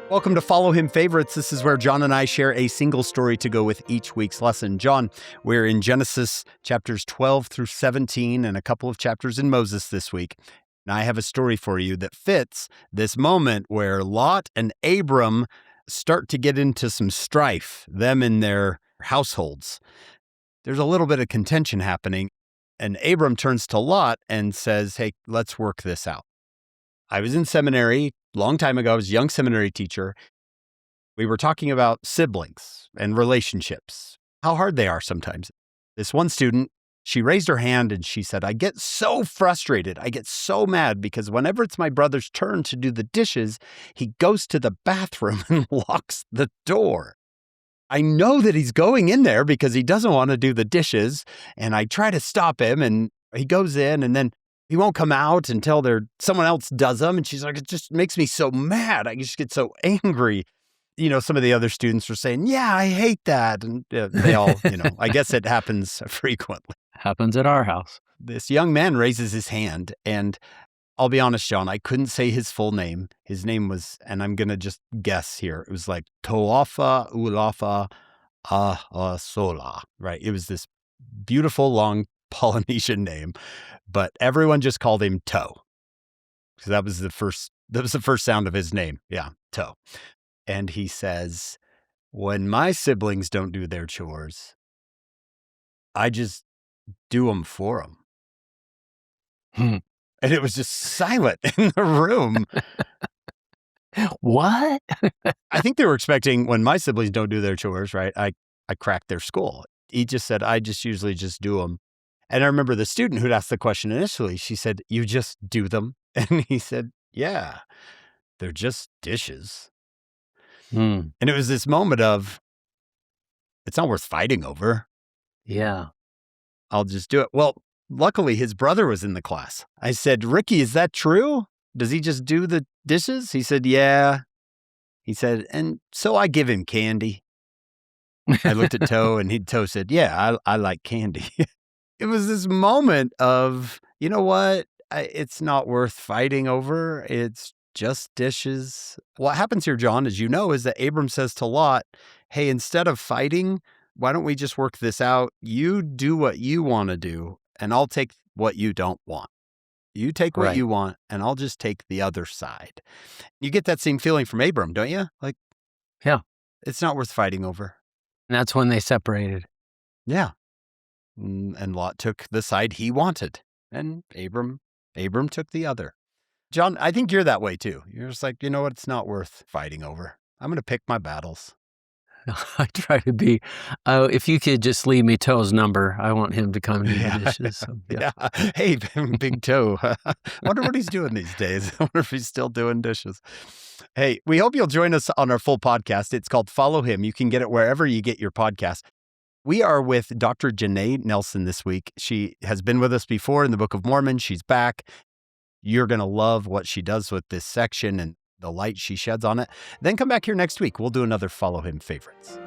Welcome to Follow Him Favorites. This is where John and I share a single story to go with each week's lesson. John, we're in Genesis chapters 12 through 17 and a couple of chapters in Moses this week. And I have a story for you that fits this moment where Lot and Abram start to get into some strife, them and their households. There's a little bit of contention happening, and Abram turns to Lot and says, hey, let's work this out. I was in seminary a long time ago. I was a young seminary teacher. We were talking about siblings and relationships, how hard they are sometimes. This one student, she raised her hand and she said, I get so frustrated. I get so mad because whenever it's my brother's turn to do the dishes, he goes to the bathroom and locks the door. I know that he's going in there because he doesn't want to do the dishes, and I try to stop him, and he goes in, and then he won't come out until someone else does them. And she's like, it just makes me so mad. I just get so angry. You know, some of the other students were saying, yeah, I hate that. And they all, I guess it happens frequently. Happens at our house. This young man raises his hand, and I'll be honest, John, I couldn't say his full name. His name was, and I'm going to just guess here, it was like Toafa Ulafa Sola, right? It was this beautiful, long Polynesian name, but everyone just called him Toe. So that was the first sound of his name. Yeah, Toe. And he says, when my siblings don't do their chores, I just do them for them. And it was just silent in the room. What? I think they were expecting when my siblings don't do their chores, right? I crack their skull. He just said, I just usually just do them. And I remember the student who'd asked the question initially, she said, you just do them? And he said, yeah, they're just dishes. And it was this moment of, it's not worth fighting over. Yeah. I'll just do it. Well, luckily his brother was in the class. I said, Ricky, is that true? Does he just do the dishes? He said, yeah. He said, and so I give him candy. I looked at Toe, and Toe said, yeah, I like candy. It was this moment of, you know what? It's not worth fighting over. It's just dishes. What happens here, John, as you know, is that Abram says to Lot, hey, instead of fighting, why don't we just work this out? You do what you want to do, and I'll take what you don't want. You take what you want, and I'll just take the other side. You get that same feeling from Abram, don't you? Like, yeah, it's not worth fighting over. And that's when they separated. Yeah. And Lot took the side he wanted, and Abram took the other. John, I think you're that way too. You're just like, you know what? It's not worth fighting over. I'm going to pick my battles. I try to be, if you could just leave me Toe's number, I want him to come and do the dishes. So, yeah. Hey, Big Toe. I wonder what he's doing these days. I wonder if he's still doing dishes. Hey, we hope you'll join us on our full podcast. It's called Follow Him. You can get it wherever you get your podcast. We are with Dr. Janae Nelson this week. She has been with us before in the Book of Mormon. She's back. You're going to love what she does with this section and the light she sheds on it. Then come back here next week. We'll do another Follow Him Favorites.